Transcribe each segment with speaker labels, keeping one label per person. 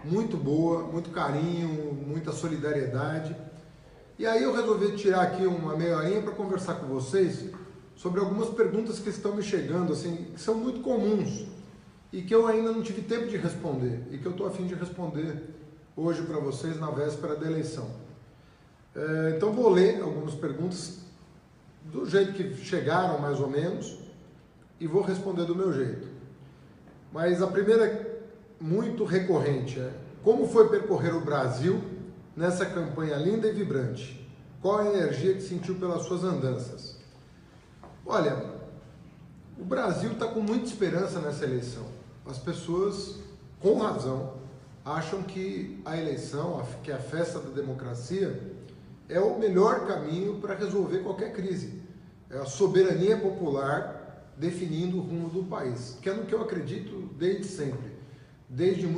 Speaker 1: muito boa, muito carinho, muita solidariedade. E aí eu resolvi tirar aqui uma meia horinha para conversar com vocês sobre algumas perguntas que estão me chegando, assim, que são muito comuns e que eu ainda não tive tempo de responder e que eu estou a fim de responder hoje para vocês na véspera da eleição. Então vou ler algumas perguntas do jeito que chegaram, mais ou menos, e vou responder do meu jeito. Mas a primeira é muito recorrente, como foi percorrer o Brasil nessa campanha linda e vibrante? Qual a energia que sentiu pelas suas andanças? Olha, o Brasil está com muita esperança nessa eleição. As pessoas, com razão, acham que a eleição, que a festa da democracia, é o melhor caminho para resolver qualquer crise. É a soberania popular definindo o rumo do país, que é no que eu acredito desde sempre, desde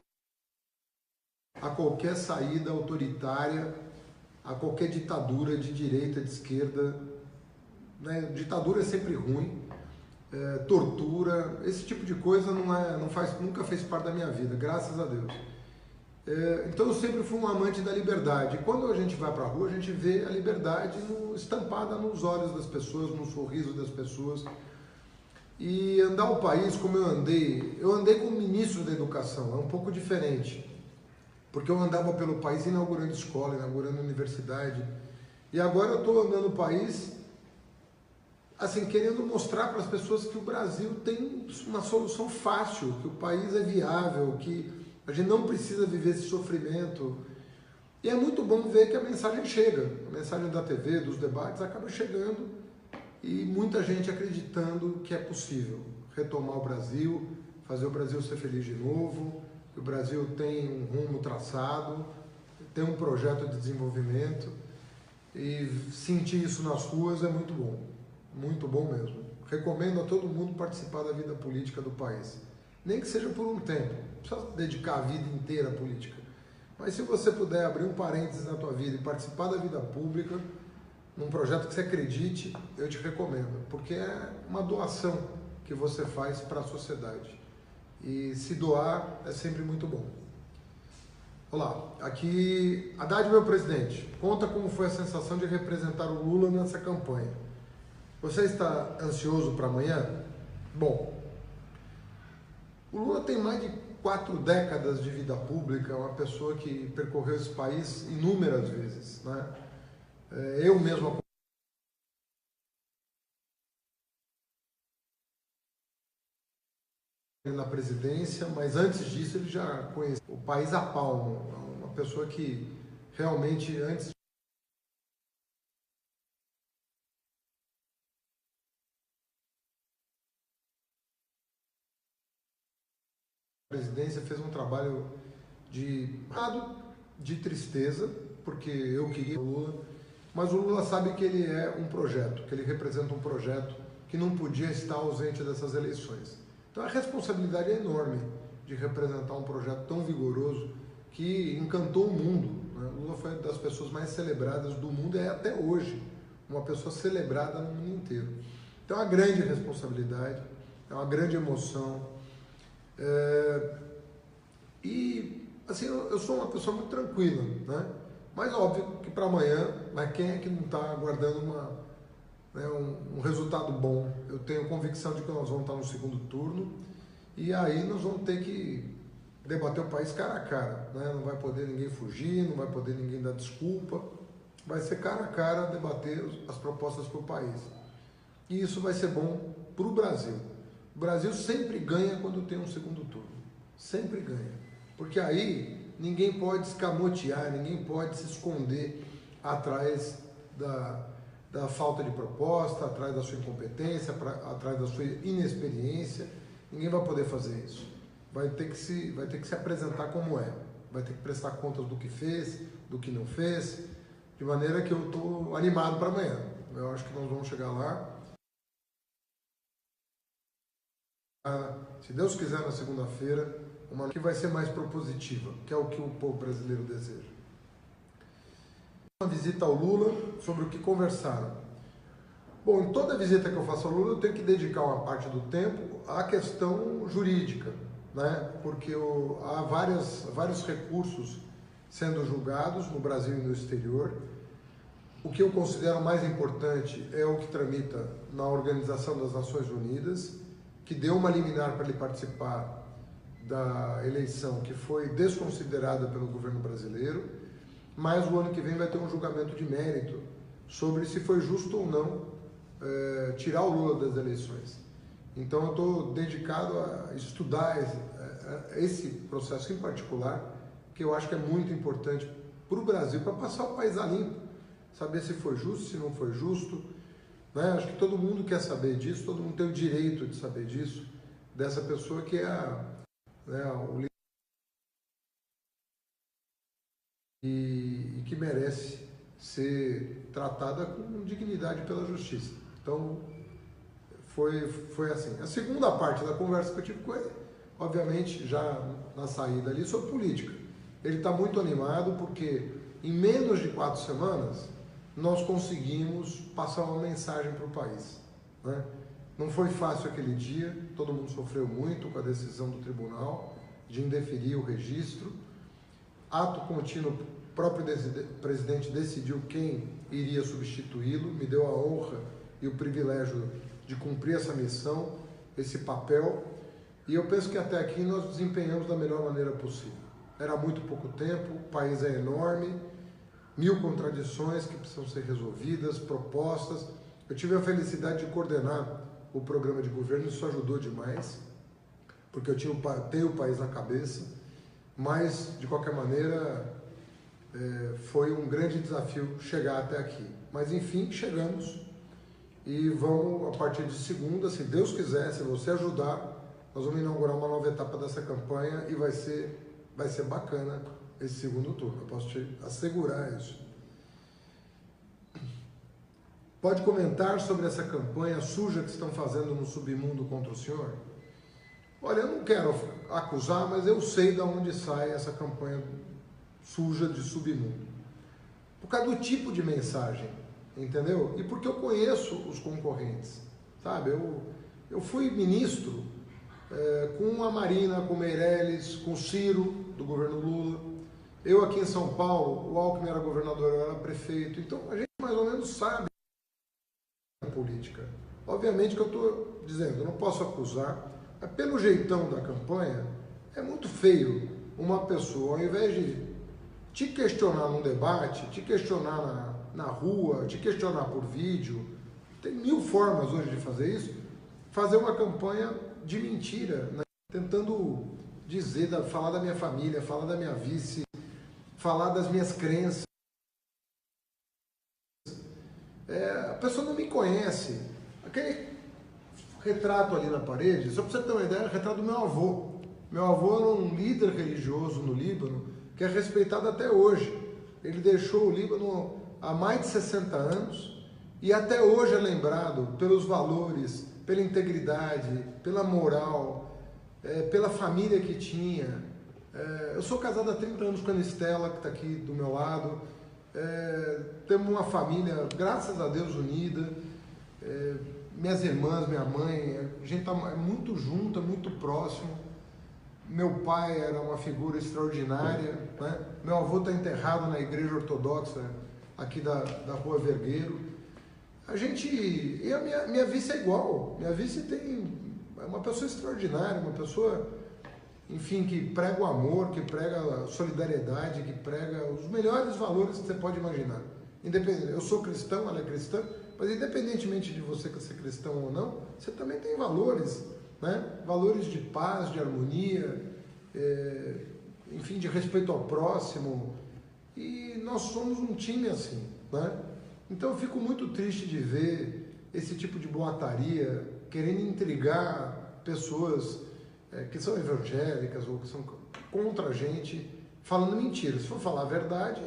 Speaker 1: a qualquer saída autoritária, a qualquer ditadura de direita, de esquerda, né? Ditadura é sempre ruim, tortura, esse tipo de coisa nunca fez parte da minha vida, graças a Deus. Então eu sempre fui um amante da liberdade. E quando a gente vai para a rua, a gente vê a liberdade estampada nos olhos das pessoas, no sorriso das pessoas. E andar o país como eu andei como ministro da educação, é um pouco diferente. Porque eu andava pelo país inaugurando escola, inaugurando universidade. E agora eu estou andando o país, assim, querendo mostrar para as pessoas que o Brasil tem uma solução fácil, que o país é viável, que a gente não precisa viver esse sofrimento. E é muito bom ver que a mensagem chega. A mensagem da TV, dos debates, acaba chegando e muita gente acreditando que é possível retomar o Brasil, fazer o Brasil ser feliz de novo, que o Brasil tem um rumo traçado, tem um projeto de desenvolvimento, e sentir isso nas ruas é muito bom mesmo. Recomendo a todo mundo participar da vida política do país, nem que seja por um tempo, não precisa dedicar a vida inteira à política, mas se você puder abrir um parênteses na tua vida e participar da vida pública, num projeto que você acredite, eu te recomendo, porque é uma doação que você faz para a sociedade. E se doar é sempre muito bom. Olá, aqui Haddad, meu presidente, conta como foi a sensação de representar o Lula nessa campanha. Você está ansioso para amanhã? Bom, o Lula tem mais de 4 décadas de vida pública, é uma pessoa que percorreu esse país inúmeras vezes, né? Eu mesmo na presidência, mas antes disso ele já conhecia o país a palmo, uma pessoa que realmente antes da presidência fez um trabalho de tristeza, porque eu queria o Lula, mas o Lula sabe que ele é um projeto, que ele representa um projeto que não podia estar ausente dessas eleições. Então a responsabilidade é enorme de representar um projeto tão vigoroso que encantou o mundo, né? O Lula foi uma das pessoas mais celebradas do mundo, é até hoje uma pessoa celebrada no mundo inteiro. Então é uma grande responsabilidade, é uma grande emoção. E assim, eu sou uma pessoa muito tranquila, né? Mas óbvio que para amanhã, mas quem é que não está aguardando um resultado bom? Eu tenho convicção de que nós vamos estar no segundo turno e aí nós vamos ter que debater o país cara a cara, né? Não vai poder ninguém fugir, não vai poder ninguém dar desculpa, vai ser cara a cara debater as propostas para o país. E isso vai ser bom para o Brasil. O Brasil sempre ganha quando tem um segundo turno, sempre ganha, porque aí ninguém pode escamotear, ninguém pode se esconder atrás da falta de proposta, atrás da sua incompetência, atrás da sua inexperiência. Ninguém vai poder fazer isso. Vai ter que se apresentar como é, vai ter que prestar contas do que fez, do que não fez, de maneira que eu estou animado para amanhã. Eu acho que nós vamos chegar lá. Se Deus quiser, na segunda-feira, uma que vai ser mais propositiva, que é o que o povo brasileiro deseja. Uma visita ao Lula, sobre o que conversaram. Bom, em toda visita que eu faço ao Lula, eu tenho que dedicar uma parte do tempo à questão jurídica, né? Porque há vários recursos sendo julgados no Brasil e no exterior. O que eu considero mais importante é o que tramita na Organização das Nações Unidas, que deu uma liminar para ele participar da eleição que foi desconsiderada pelo governo brasileiro, mas o ano que vem vai ter um julgamento de mérito sobre se foi justo ou não tirar o Lula das eleições. Então eu estou dedicado a estudar esse processo em particular, que eu acho que é muito importante para o Brasil, para passar o país a limpo, saber se foi justo, se não foi justo, né? Acho que todo mundo quer saber disso, todo mundo tem o direito de saber disso, dessa pessoa que é o líder e que merece ser tratada com dignidade pela justiça. Então, foi assim. A segunda parte da conversa que eu tive com ele, obviamente, já na saída ali, sobre política. Ele está muito animado porque em menos de 4 semanas nós conseguimos passar uma mensagem para o país, né? Não foi fácil aquele dia, todo mundo sofreu muito com a decisão do tribunal de indeferir o registro. Ato contínuo, o próprio presidente decidiu quem iria substituí-lo, me deu a honra e o privilégio de cumprir essa missão, esse papel, e eu penso que até aqui nós desempenhamos da melhor maneira possível. Era muito pouco tempo, o país é enorme, 1000 contradições que precisam ser resolvidas, propostas. Eu tive a felicidade de coordenar o programa de governo, isso ajudou demais, porque eu tenho o país na cabeça, mas, de qualquer maneira, foi um grande desafio chegar até aqui. Mas, enfim, chegamos e vamos, a partir de segunda, se Deus quiser, se você ajudar, nós vamos inaugurar uma nova etapa dessa campanha e vai ser bacana esse segundo turno, eu posso te assegurar isso. Pode comentar sobre essa campanha suja que estão fazendo no submundo contra o senhor? Olha, eu não quero acusar, mas eu sei de onde sai essa campanha suja de submundo. Por causa do tipo de mensagem, entendeu? E porque eu conheço os concorrentes, sabe? Eu fui ministro com a Marina, com o Meirelles, com o Ciro, do governo Lula. Eu aqui em São Paulo, o Alckmin era governador, eu era prefeito. Então a gente mais ou menos sabe a política. Obviamente que eu estou dizendo, eu não posso acusar, mas pelo jeitão da campanha, é muito feio uma pessoa, ao invés de te questionar num debate, te questionar na rua, te questionar por vídeo, tem 1000 formas hoje de fazer isso, fazer uma campanha de mentira, né? Tentando dizer, falar da minha família, falar da minha vice, falar das minhas crenças. A pessoa não me conhece. Aquele retrato ali na parede, só para você ter uma ideia, é o retrato do meu avô. Meu avô era um líder religioso no Líbano, que é respeitado até hoje. Ele deixou o Líbano há mais de 60 anos e até hoje é lembrado pelos valores, pela integridade, pela moral, pela família que tinha. Eu sou casado há 30 anos com a Anistela, que está aqui do meu lado. Temos uma família, graças a Deus, unida. Minhas irmãs, minha mãe, a gente está muito junto, muito próximo. Meu pai era uma figura extraordinária, né? Meu avô está enterrado na igreja ortodoxa aqui da Rua Vergueiro. E a minha vice é igual. Minha vice é uma pessoa extraordinária, uma pessoa, enfim, que prega o amor, que prega a solidariedade, que prega os melhores valores que você pode imaginar. Eu sou cristão, ela é cristã, mas independentemente de você ser cristão ou não, você também tem valores, né? Valores de paz, de harmonia, enfim, de respeito ao próximo. E nós somos um time assim, né? Então eu fico muito triste de ver esse tipo de boataria querendo intrigar pessoas que são evangélicas ou que são contra a gente, falando mentira. Se for falar a verdade,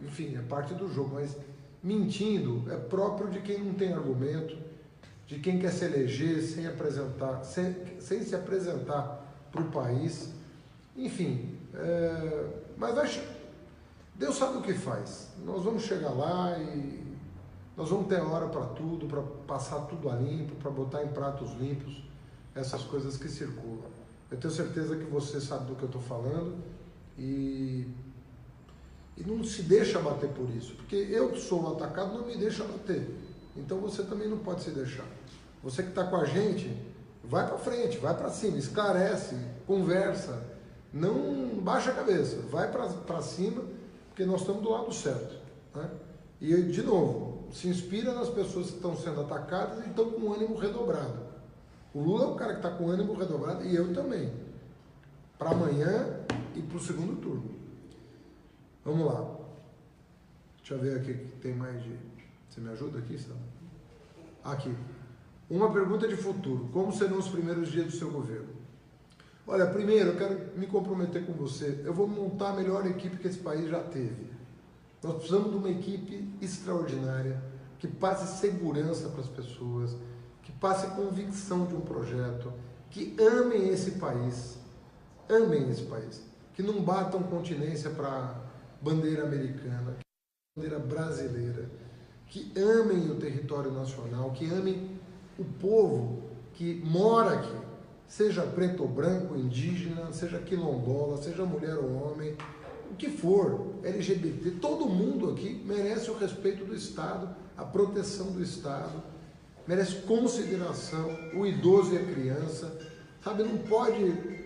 Speaker 1: enfim, é parte do jogo, mas mentindo é próprio de quem não tem argumento, de quem quer se eleger sem se apresentar para o país. Enfim, mas acho Deus sabe o que faz. Nós vamos chegar lá e nós vamos ter hora para tudo, para passar tudo a limpo, para botar em pratos limpos essas coisas que circulam. Eu tenho certeza que você sabe do que eu estou falando e não se deixa bater por isso, porque eu que sou atacado não me deixa bater, então você também não pode se deixar. Você que está com a gente, vai para frente, vai para cima, esclarece, conversa, não baixa a cabeça, vai para cima, porque nós estamos do lado certo, né? E, de novo, se inspira nas pessoas que estão sendo atacadas e estão com ânimo redobrado. O Lula é o cara que está com ânimo redobrado e eu também, para amanhã e para o segundo turno. Vamos lá. Deixa eu ver aqui que tem mais de... Você me ajuda aqui, Sam? Aqui. Uma pergunta de futuro. Como serão os primeiros dias do seu governo? Olha, primeiro eu quero me comprometer com você. Eu vou montar a melhor equipe que esse país já teve. Nós precisamos de uma equipe extraordinária, que passe segurança para as pessoas, que passe convicção de um projeto, que amem esse país, que não batam continência para bandeira americana, bandeira brasileira, que amem o território nacional, que amem o povo que mora aqui, seja preto ou branco, indígena, seja quilombola, seja mulher ou homem, o que for, LGBT, todo mundo aqui merece o respeito do Estado, a proteção do Estado, merece consideração, o idoso e a criança, sabe, nós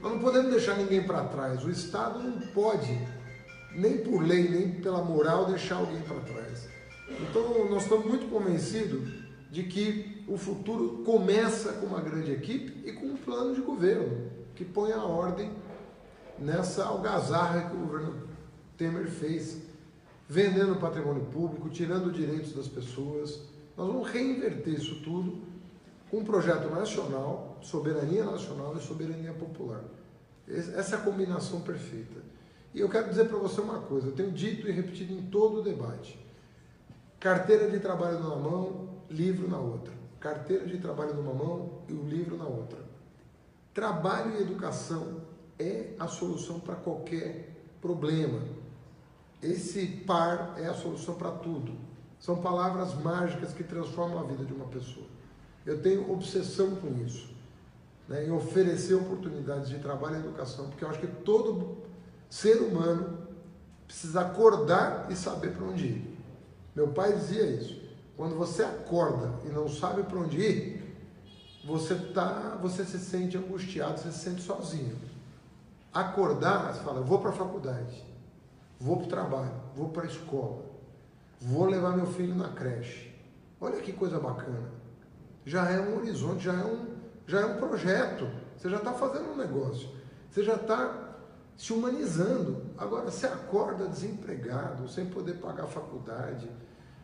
Speaker 1: não podemos deixar ninguém para trás, o Estado não pode, nem por lei, nem pela moral, deixar alguém para trás. Então, nós estamos muito convencidos de que o futuro começa com uma grande equipe e com um plano de governo que ponha a ordem nessa algazarra que o governo Temer fez, vendendo patrimônio público, tirando direitos das pessoas. Nós vamos reinverter isso tudo com um projeto nacional, soberania nacional e soberania popular. Essa é a combinação perfeita. E eu quero dizer para você uma coisa, eu tenho dito e repetido em todo o debate. Carteira de trabalho numa mão, livro na outra. Carteira de trabalho numa mão e o livro na outra. Trabalho e educação é a solução para qualquer problema. Esse par é a solução para tudo. São palavras mágicas que transformam a vida de uma pessoa. Eu tenho obsessão com isso, né, em oferecer oportunidades de trabalho e educação, porque eu acho que todo ser humano precisa acordar e saber para onde ir. Meu pai dizia isso. Quando você acorda e não sabe para onde ir, você se sente angustiado, você se sente sozinho. Acordar, você fala, eu vou para a faculdade, vou para o trabalho, vou para a escola, vou levar meu filho na creche. Olha que coisa bacana. Já é um horizonte, já é um projeto. Você já está fazendo um negócio. Você já está se humanizando. Agora, você acorda desempregado, sem poder pagar a faculdade,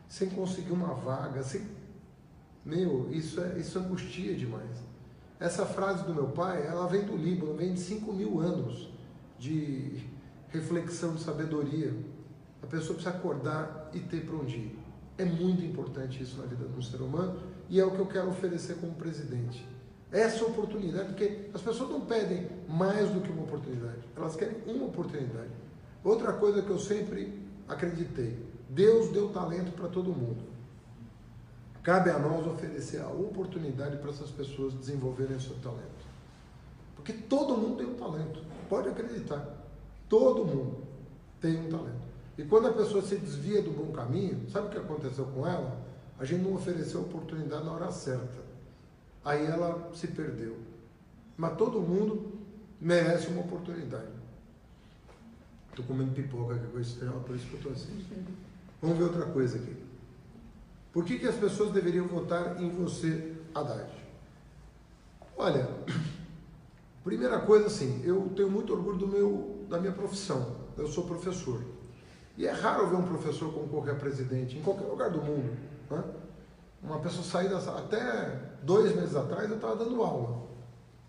Speaker 1: sem conseguir uma vaga, isso angustia demais. Essa frase do meu pai, ela vem do Líbano, vem de 5.000 anos de reflexão, de sabedoria. A pessoa precisa acordar e ter para onde ir. É muito importante isso na vida de um ser humano e é o que eu quero oferecer como presidente. Essa oportunidade, porque as pessoas não pedem mais do que uma oportunidade, elas querem uma oportunidade. Outra coisa que eu sempre acreditei, Deus deu talento para todo mundo. Cabe a nós oferecer a oportunidade para essas pessoas desenvolverem o seu talento. Porque todo mundo tem um talento, pode acreditar. Todo mundo tem um talento. E quando a pessoa se desvia do bom caminho, sabe o que aconteceu com ela? A gente não ofereceu a oportunidade na hora certa. Aí ela se perdeu. Mas todo mundo merece uma oportunidade. Estou comendo pipoca aqui com a estrela, por isso que eu estou assim. Vamos ver outra coisa aqui. Por que as pessoas deveriam votar em você, Haddad? Olha, primeira coisa assim, eu tenho muito orgulho da minha profissão. Eu sou professor. E é raro ver um professor concorrer a presidente em qualquer lugar do mundo, né? Uma pessoa sair até 2 meses atrás eu estava dando aula.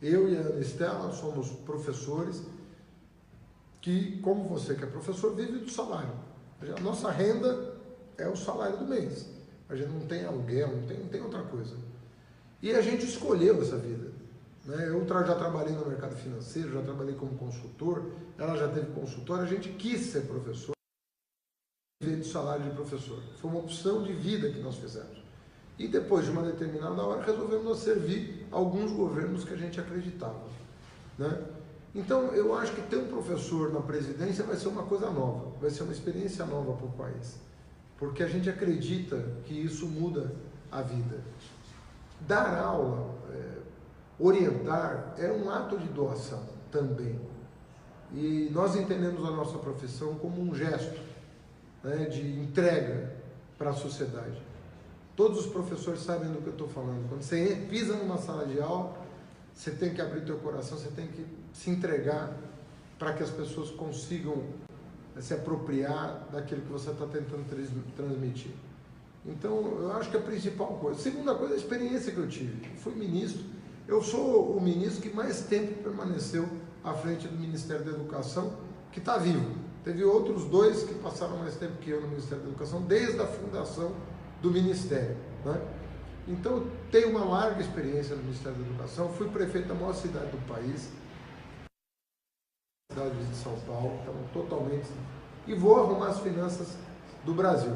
Speaker 1: Eu e a Ana Estela somos professores que, como você que é professor, vive do salário. A nossa renda é o salário do mês. A gente não tem aluguel, não tem outra coisa. E a gente escolheu essa vida, né? Eu já trabalhei no mercado financeiro, já trabalhei como consultor, ela já teve consultora, a gente quis ser professor, viver do salário de professor. Foi uma opção de vida que nós fizemos. E depois de uma determinada hora resolvemos servir alguns governos que a gente acreditava. né? Então, eu acho que ter um professor na presidência vai ser uma coisa nova, vai ser uma experiência nova para o país, porque a gente acredita que isso muda a vida. Dar aula, orientar, é um ato de doação também. E nós entendemos a nossa profissão como um gesto, né, de entrega para a sociedade. Todos os professores sabem do que eu estou falando. Quando você pisa numa sala de aula, você tem que abrir teu coração, você tem que se entregar para que as pessoas consigam se apropriar daquilo que você está tentando transmitir. Então, eu acho que a principal coisa. Segunda coisa, a experiência que eu tive. Eu fui ministro. Eu sou o ministro que mais tempo permaneceu à frente do Ministério da Educação, que está vivo. Teve outros 2 que passaram mais tempo que eu no Ministério da Educação, desde a fundação do Ministério, né? Então, eu tenho uma larga experiência no Ministério da Educação. Fui prefeito da maior cidade do país, cidade de São Paulo, então totalmente. E vou arrumar as finanças do Brasil.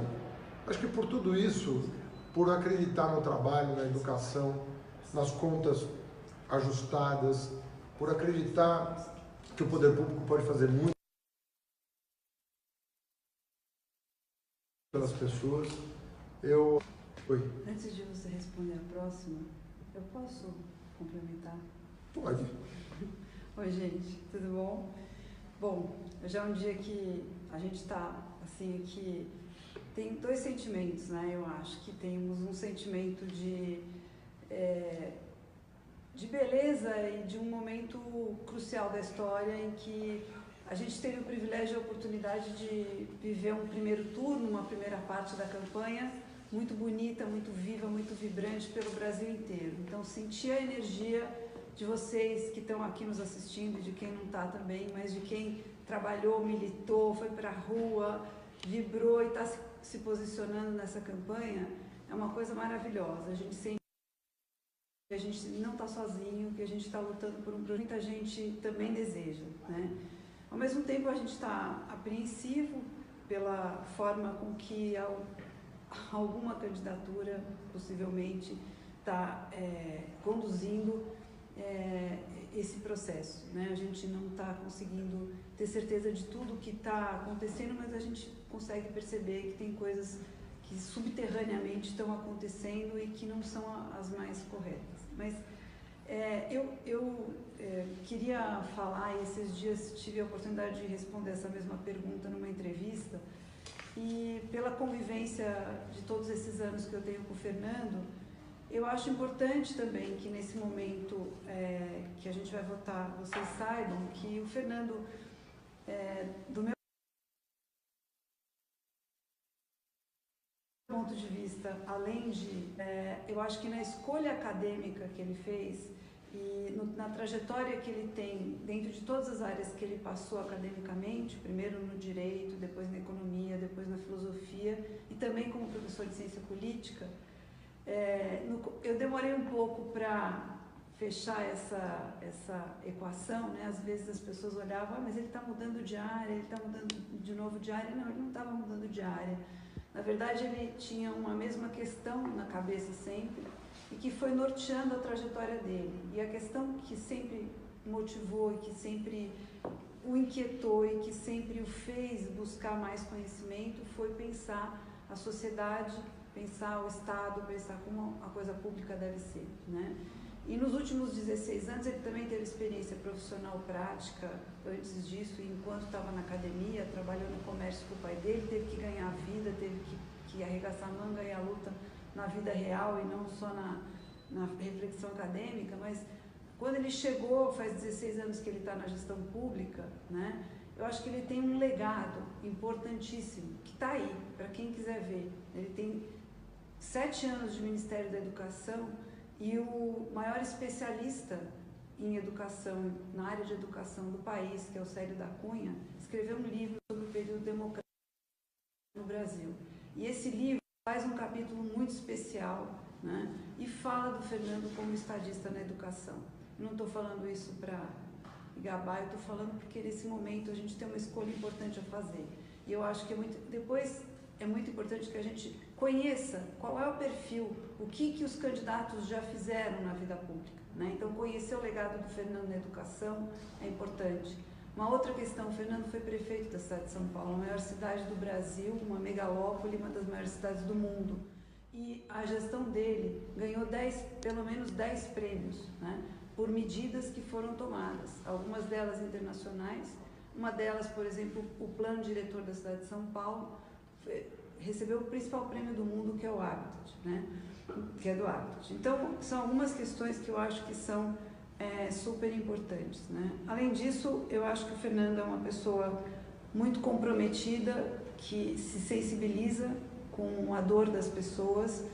Speaker 1: Acho que por tudo isso, por acreditar no trabalho, na educação, nas contas ajustadas, por acreditar que o poder público pode fazer muito pelas pessoas, Oi.
Speaker 2: Antes de você responder a próxima, eu posso complementar?
Speaker 1: Pode.
Speaker 2: Oi, gente, tudo bom? Bom, hoje é um dia que a gente está, assim, aqui, tem 2 sentimentos, né? Eu acho que temos um sentimento de beleza e de um momento crucial da história em que a gente teve o privilégio e a oportunidade de viver um primeiro turno, uma primeira parte da campanha, muito bonita, muito viva, muito vibrante pelo Brasil inteiro. Então, sentir a energia de vocês que estão aqui nos assistindo e de quem não está também, mas de quem trabalhou, militou, foi para a rua, vibrou e está se posicionando nessa campanha, é uma coisa maravilhosa. A gente sente que a gente não está sozinho, que a gente está lutando por um projeto que muita gente também deseja, né? Ao mesmo tempo, a gente está apreensivo pela forma com que alguma candidatura, possivelmente, está conduzindo esse processo, né? A gente não está conseguindo ter certeza de tudo que está acontecendo, mas a gente consegue perceber que tem coisas que subterraneamente estão acontecendo e que não são as mais corretas. Mas eu queria falar, e esses dias tive a oportunidade de responder essa mesma pergunta numa entrevista, e pela convivência de todos esses anos que eu tenho com o Fernando, eu acho importante também que nesse momento que a gente vai votar, vocês saibam que o Fernando, do meu ponto de vista, além de, eu acho que na escolha acadêmica que ele fez e na trajetória que ele tem dentro de todas as áreas que ele passou academicamente, primeiro no direito, depois na economia, depois na filosofia e também como professor de ciência política, eu demorei um pouco para fechar essa equação, né? Às vezes as pessoas olhavam, mas ele está mudando de área, ele está mudando de novo de área. Não, ele não estava mudando de área. Na verdade, ele tinha uma mesma questão na cabeça sempre e que foi norteando a trajetória dele. E a questão que sempre motivou e que sempre o inquietou e que sempre o fez buscar mais conhecimento foi pensar a sociedade, pensar o Estado, pensar como a coisa pública deve ser, né? E nos últimos 16 anos ele também teve experiência profissional prática antes disso, e enquanto estava na academia, trabalhou no comércio com o pai dele, teve que ganhar a vida, teve que arregaçar a manga e a luta na vida real e não só na reflexão acadêmica. Mas quando ele chegou, faz 16 anos que ele está na gestão pública, né? Eu acho que ele tem um legado importantíssimo, que está aí, para quem quiser ver. Ele tem 7 anos de Ministério da Educação e o maior especialista em educação, na área de educação do país, que é o Célio da Cunha, escreveu um livro sobre o período democrático no Brasil. E esse livro faz um capítulo muito especial, né? E fala do Fernando como estadista na educação. Eu não estou falando isso para gabar, eu estou falando porque nesse momento a gente tem uma escolha importante a fazer. E eu acho que é muito... Depois é muito importante que a gente conheça qual é o perfil, o que os candidatos já fizeram na vida pública, né? Então, conhecer o legado do Fernando na educação é importante. Uma outra questão, o Fernando foi prefeito da cidade de São Paulo, a maior cidade do Brasil, uma megalópole, uma das maiores cidades do mundo. E a gestão dele ganhou pelo menos 10 prêmios, né, por medidas que foram tomadas, algumas delas internacionais. Uma delas, por exemplo, o plano diretor da cidade de São Paulo recebeu o principal prêmio do mundo, que é o Habitat, né, que é do Habitat. Então, são algumas questões que eu acho que são super importantes, né? Além disso, eu acho que o Fernando é uma pessoa muito comprometida, que se sensibiliza com a dor das pessoas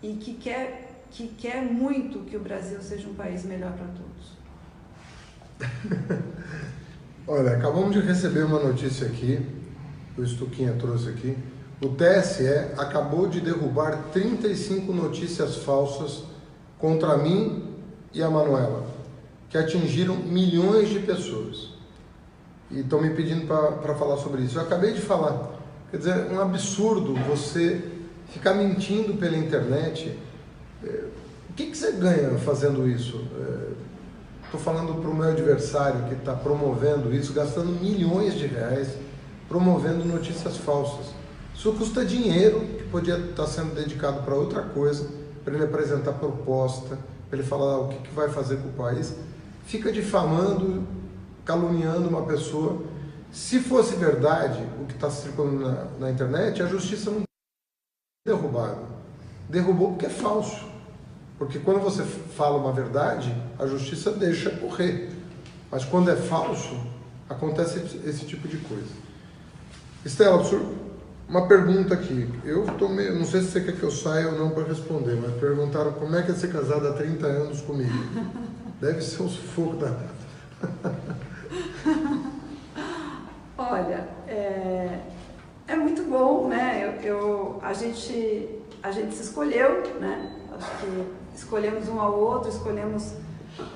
Speaker 2: e que quer muito que o Brasil seja um país melhor para todos.
Speaker 1: Olha, acabamos de receber uma notícia aqui, o Stuquinha trouxe aqui. O TSE acabou de derrubar 35 notícias falsas contra mim e a Manuela, que atingiram milhões de pessoas. E estão me pedindo para falar sobre isso. Eu acabei de falar. Quer dizer, é um absurdo você ficar mentindo pela internet. O que você ganha fazendo isso? Estou falando para o meu adversário que está promovendo isso, gastando milhões de reais, promovendo notícias falsas. Isso custa dinheiro que podia estar sendo dedicado para outra coisa, para ele apresentar proposta, para ele falar o que vai fazer com o país. Fica difamando, caluniando uma pessoa. Se fosse verdade o que está circulando na internet, a justiça não derrubado. Derrubou porque é falso. Porque quando você fala uma verdade, a justiça deixa correr. Mas quando é falso, acontece esse tipo de coisa. Estela, uma pergunta aqui. Não sei se você quer que eu saia ou não para responder, mas perguntaram como é que é ser casado há 30 anos comigo. Deve ser um sufoco danado.
Speaker 2: Olha, é muito bom, né? A gente se escolheu, né? Acho que escolhemos um ao outro, escolhemos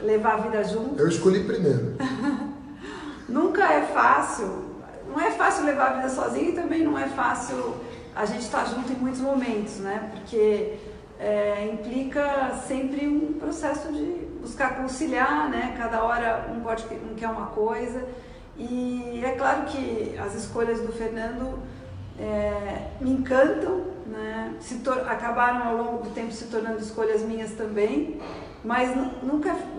Speaker 2: levar a vida juntos.
Speaker 1: Eu escolhi primeiro.
Speaker 2: Nunca é fácil, não é fácil levar a vida sozinho e também não é fácil a gente estar junto em muitos momentos, né? Porque implica sempre um processo de buscar conciliar, né? Cada hora um quer uma coisa. E é claro que as escolhas do Fernando me encantam, né? Acabaram ao longo do tempo se tornando escolhas minhas também, mas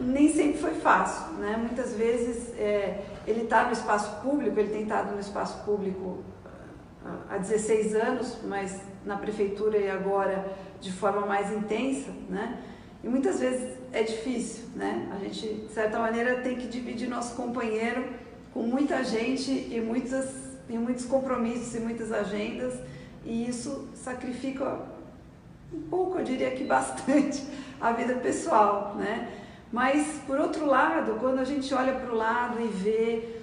Speaker 2: nem sempre foi fácil, né? Muitas vezes ele está no espaço público, ele tem estado no espaço público há 16 anos, mas na prefeitura e agora de forma mais intensa, né? E muitas vezes é difícil, né? A gente, de certa maneira, tem que dividir nosso companheiro com muita gente e muitos compromissos e muitas agendas, e isso sacrifica um pouco, eu diria que bastante, a vida pessoal, né? Mas, por outro lado, quando a gente olha para o lado e vê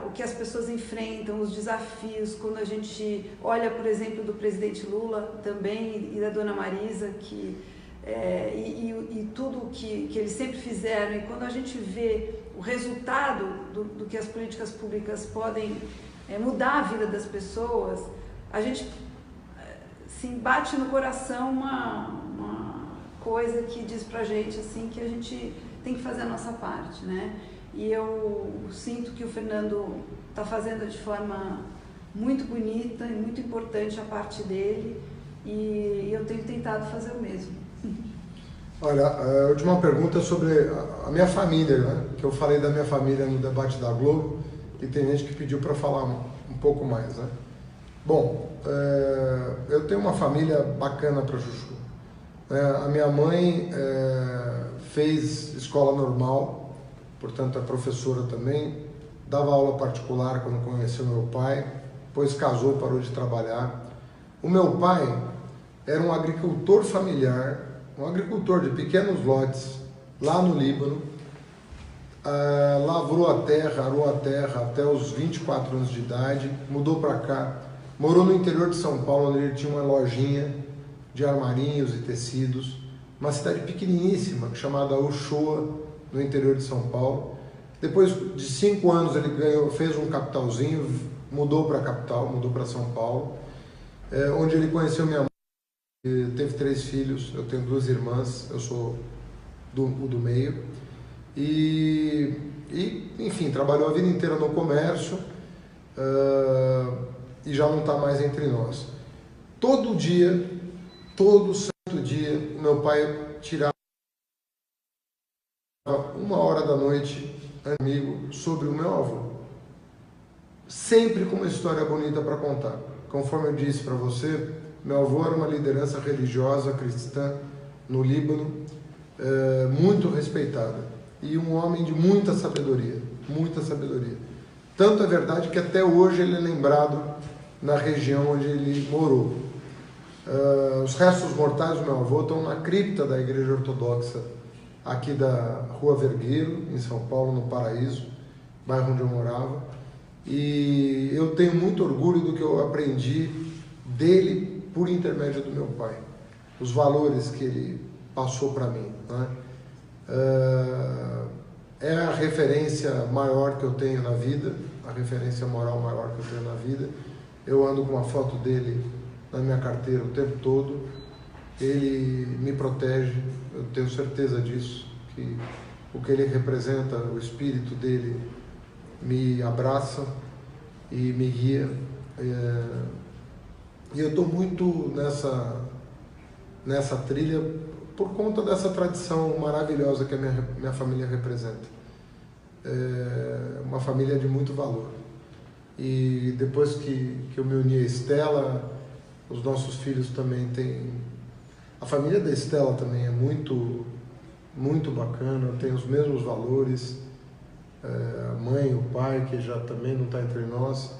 Speaker 2: o que as pessoas enfrentam, os desafios, quando a gente olha, por exemplo, do presidente Lula também e da dona Marisa, e tudo que eles sempre fizeram, e quando a gente vê o resultado do que as políticas públicas podem mudar a vida das pessoas, a gente bate no coração uma coisa que diz pra gente assim, que a gente tem que fazer a nossa parte, né? E eu sinto que o Fernando está fazendo de forma muito bonita e muito importante a parte dele, e eu tenho tentado fazer o mesmo.
Speaker 1: Olha, a última pergunta é sobre a minha família, né? Que eu falei da minha família no debate da Globo, e tem gente que pediu para falar um pouco mais, né? Bom, eu tenho uma família bacana para Chuchu. A minha mãe fez escola normal, portanto é professora também, dava aula particular quando conheceu meu pai, depois casou, parou de trabalhar. O meu pai era um agricultor familiar, um agricultor de pequenos lotes, lá no Líbano, lavrou a terra, arou a terra até os 24 anos de idade, mudou para cá, morou no interior de São Paulo, onde ele tinha uma lojinha de armarinhos e tecidos, uma cidade pequeniníssima, chamada Uchoa, no interior de São Paulo. Depois de 5 anos ele fez um capitalzinho, mudou para a capital, mudou para São Paulo, onde ele conheceu minha mãe, teve 3 filhos, eu tenho 2 irmãs, eu sou o do meio, e enfim, trabalhou a vida inteira no comércio, e já não está mais entre nós. Todo dia, todo santo dia, meu pai tirava 1h da noite amigo sobre o meu avô, sempre com uma história bonita para contar. Conforme eu disse para você, meu avô era uma liderança religiosa cristã no Líbano, muito respeitada, e um homem de muita sabedoria, muita sabedoria. Tanto é verdade que até hoje ele é lembrado na região onde ele morou. Os restos mortais do meu avô estão na cripta da Igreja Ortodoxa aqui da Rua Vergueiro, em São Paulo, no Paraíso, bairro onde eu morava. E eu tenho muito orgulho do que eu aprendi dele por intermédio do meu pai, os valores que ele passou para mim, né? É a referência maior que eu tenho na vida, a referência moral maior que eu tenho na vida. Eu ando com uma foto dele na minha carteira o tempo todo. Ele me protege, eu tenho certeza disso, que o que ele representa, o espírito dele me abraça e me guia. E eu estou muito nessa trilha por conta dessa tradição maravilhosa que a minha família representa. Uma família de muito valor. E depois que eu me uni a Estela, os nossos filhos também têm... A família da Estela também é muito, muito bacana, tem os mesmos valores. A mãe, o pai, que já também não está entre nós.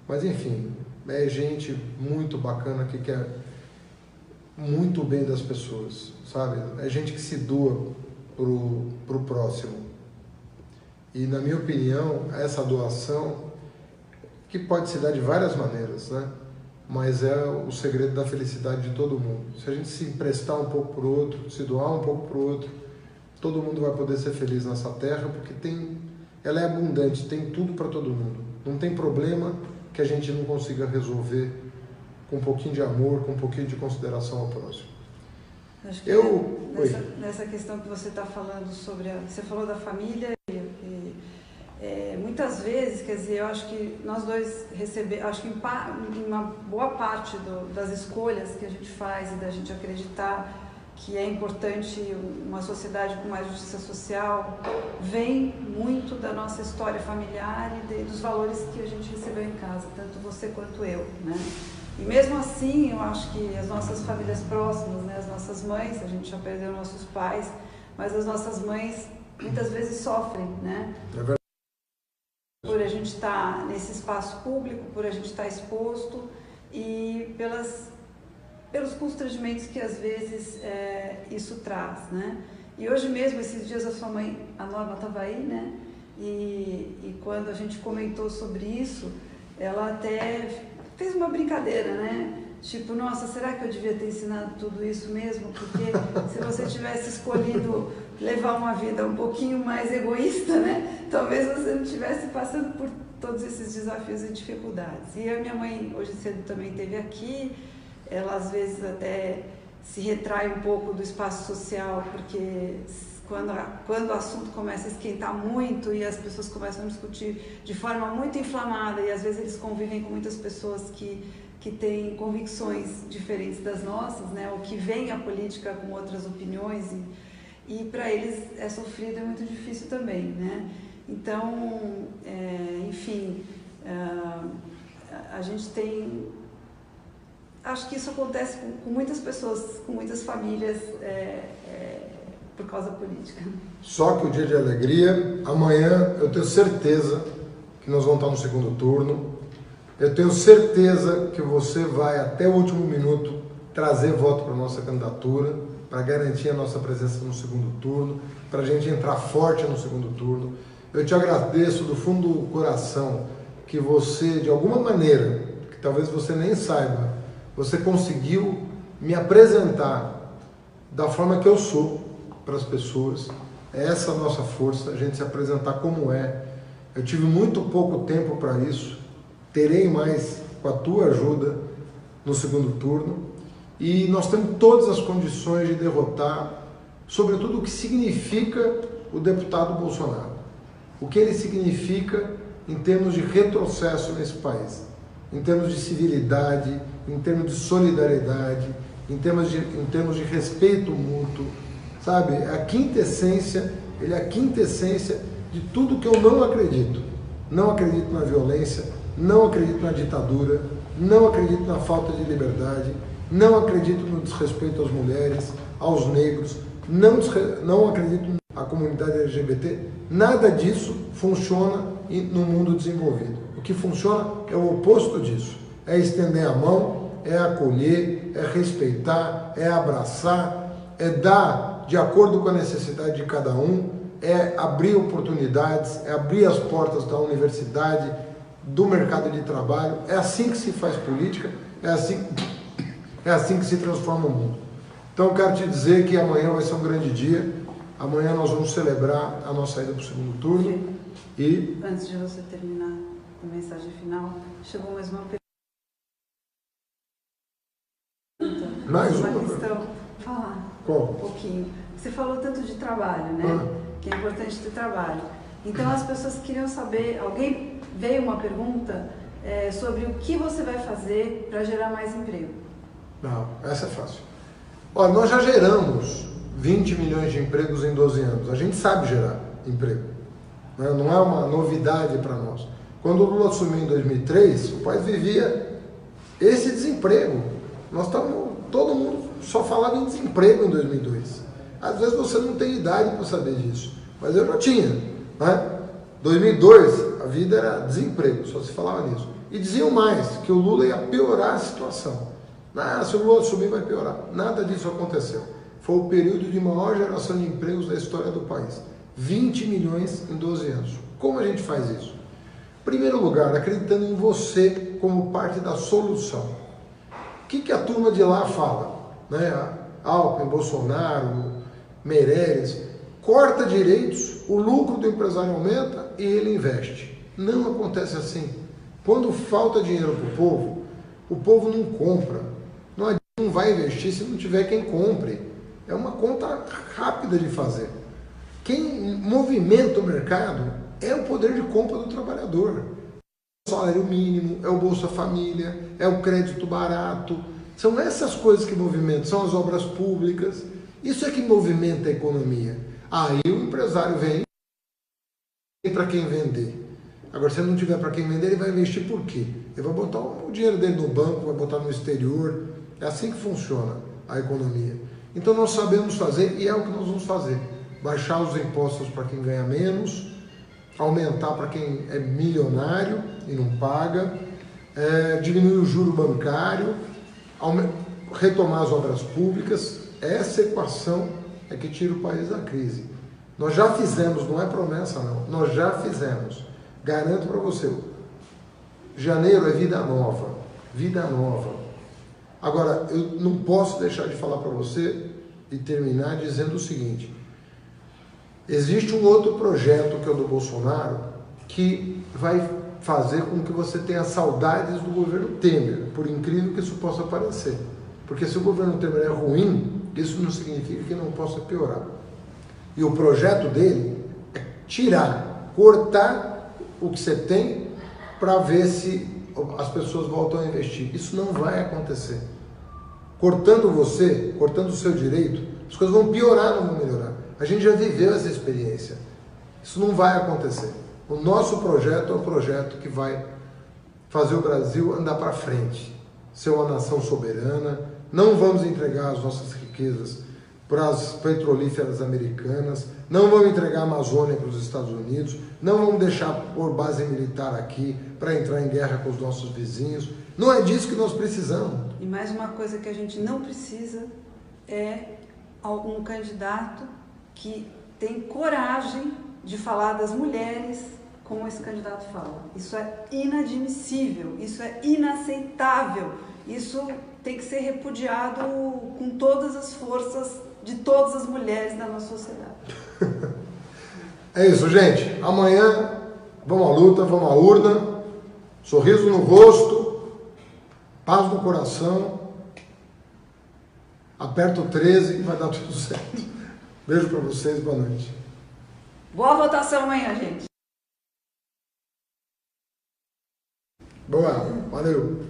Speaker 1: Mas enfim, é gente muito bacana que quer muito bem das pessoas, sabe? É gente que se doa pro próximo. E na minha opinião, essa doação, que pode se dar de várias maneiras, né? Mas é o segredo da felicidade de todo mundo. Se a gente se emprestar um pouco para o outro, se doar um pouco para o outro, todo mundo vai poder ser feliz nessa terra, porque ela é abundante, tem tudo para todo mundo. Não tem problema que a gente não consiga resolver com um pouquinho de amor, com um pouquinho de consideração ao próximo.
Speaker 2: Acho que nessa questão que você está falando sobre... Você falou da família muitas vezes, quer dizer, eu acho que nós dois acho que em uma boa parte das escolhas que a gente faz e da gente acreditar que é importante uma sociedade com mais justiça social, vem muito da nossa história familiar e dos valores que a gente recebeu em casa, tanto você quanto eu, né? E mesmo assim, eu acho que as nossas famílias próximas, né, as nossas mães, a gente já perdeu nossos pais, mas as nossas mães muitas vezes sofrem, né? É verdade. Por a gente estar nesse espaço público, por a gente estar exposto e pelos constrangimentos que às vezes isso traz, né? E hoje mesmo, esses dias, a sua mãe, a Norma, estava aí, né? E quando a gente comentou sobre isso, ela até fez uma brincadeira, né? Tipo, nossa, será que eu devia ter ensinado tudo isso mesmo? Porque se você tivesse escolhido levar uma vida um pouquinho mais egoísta, né? Talvez você não estivesse passando por todos esses desafios e dificuldades. E a minha mãe, hoje cedo, também esteve aqui. Ela, às vezes, até se retrai um pouco do espaço social, porque quando o assunto começa a esquentar muito e as pessoas começam a discutir de forma muito inflamada, e às vezes eles convivem com muitas pessoas que têm convicções diferentes das nossas, né? Ou que veem a política com outras opiniões, e para eles é sofrido, é muito difícil também, né? Então, enfim, a gente tem... Acho que isso acontece com muitas pessoas, com muitas famílias, por causa política.
Speaker 1: Só que o dia de alegria, amanhã eu tenho certeza que nós vamos estar no segundo turno. Eu tenho certeza que você vai até o último minuto trazer voto para a nossa candidatura, para garantir a nossa presença no segundo turno, para a gente entrar forte no segundo turno. Eu te agradeço do fundo do coração que você, de alguma maneira, que talvez você nem saiba, você conseguiu me apresentar da forma que eu sou para as pessoas. É essa a nossa força, a gente se apresentar como é. Eu tive muito pouco tempo para isso. terei mais com a tua ajuda no segundo turno, e nós temos todas as condições de derrotar, sobretudo, o que significa o deputado Bolsonaro, o que ele significa em termos de retrocesso nesse país, em termos de civilidade, em termos de solidariedade, em termos de respeito mútuo, sabe? Ele é a quintessência de tudo que eu não acredito. Não acredito na violência, não acredito na ditadura, não acredito na falta de liberdade, não acredito no desrespeito às mulheres, aos negros, não acredito na comunidade LGBT. Nada disso funciona no mundo desenvolvido. O que funciona é o oposto disso. É estender a mão, é acolher, é respeitar, é abraçar, é dar de acordo com a necessidade de cada um, é abrir oportunidades, é abrir as portas da universidade, do mercado de trabalho. É assim que se faz política, é assim que se transforma o mundo. Então eu quero te dizer que amanhã vai ser um grande dia. Amanhã nós vamos celebrar a nossa ida para o segundo turno. E
Speaker 2: antes de você terminar a mensagem final, chegou mais uma pergunta.
Speaker 1: Mais uma
Speaker 2: questão. Falar um pouquinho. Você falou tanto de trabalho, né? Que é importante ter trabalho. Então as pessoas queriam saber, veio uma pergunta sobre o que você vai fazer para gerar mais emprego.
Speaker 1: Não, essa é fácil. Olha, nós já geramos 20 milhões de empregos em 12 anos. A gente sabe gerar emprego. Não é uma novidade para nós. Quando o Lula assumiu em 2003, o país vivia esse desemprego. Todo mundo só falava em desemprego em 2002. Às vezes você não tem idade para saber disso, mas eu já tinha. Né? 2002, a vida era desemprego, só se falava nisso. E diziam mais, que o Lula ia piorar a situação. Se o Lula assumir, vai piorar. Nada disso aconteceu. Foi o período de maior geração de empregos da história do país. 20 milhões em 12 anos. Como a gente faz isso? Em primeiro lugar, acreditando em você como parte da solução. O que a turma de lá fala? Alckmin, Bolsonaro, Meirelles, corta direitos, o lucro do empresário aumenta e ele investe. Não acontece assim. Quando falta dinheiro para o povo não compra. Não vai investir se não tiver quem compre. É uma conta rápida de fazer. Quem movimenta o mercado é o poder de compra do trabalhador. É o salário mínimo, é o Bolsa Família, é o crédito barato. São essas coisas que movimentam, são as obras públicas. Isso é que movimenta a economia. Aí o empresário vem para quem vender. Agora, se ele não tiver para quem vender, ele vai investir por quê? Ele vai botar o dinheiro dele no banco, vai botar no exterior. É assim que funciona a economia. Então nós sabemos fazer e é o que nós vamos fazer. Baixar os impostos para quem ganha menos, aumentar para quem é milionário e não paga, diminuir o juro bancário, retomar as obras públicas. Essa equação é que tira o país da crise. Nós já fizemos, não é promessa não, nós já fizemos. Garanto para você, janeiro é vida nova, vida nova. Agora, eu não posso deixar de falar para você e terminar dizendo o seguinte: existe um outro projeto que é o do Bolsonaro que vai fazer com que você tenha saudades do governo Temer, por incrível que isso possa parecer. Porque se o governo Temer é ruim, isso não significa que não possa piorar. E o projeto dele é cortar o que você tem para ver se as pessoas voltam a investir. Isso não vai acontecer. Cortando você, cortando o seu direito, as coisas vão piorar, não vão melhorar. A gente já viveu essa experiência. Isso não vai acontecer. O nosso projeto é o projeto que vai fazer o Brasil andar para frente, ser uma nação soberana. Não vamos entregar as nossas riquezas para as petrolíferas americanas, não vamos entregar a Amazônia para os Estados Unidos, não vamos deixar por base militar aqui para entrar em guerra com os nossos vizinhos. Não é disso que nós precisamos.
Speaker 2: E mais uma coisa que a gente não precisa é algum candidato que tem coragem de falar das mulheres como esse candidato fala. Isso é inadmissível, isso é inaceitável, isso tem que ser repudiado com todas as forças de todas as mulheres da nossa sociedade.
Speaker 1: É isso, gente. Amanhã vamos à luta, vamos à urna. Sorriso no rosto, paz no coração. Aperta o 13 e vai dar tudo certo. Beijo para vocês, boa noite.
Speaker 2: Boa votação amanhã, gente.
Speaker 1: Boa, valeu.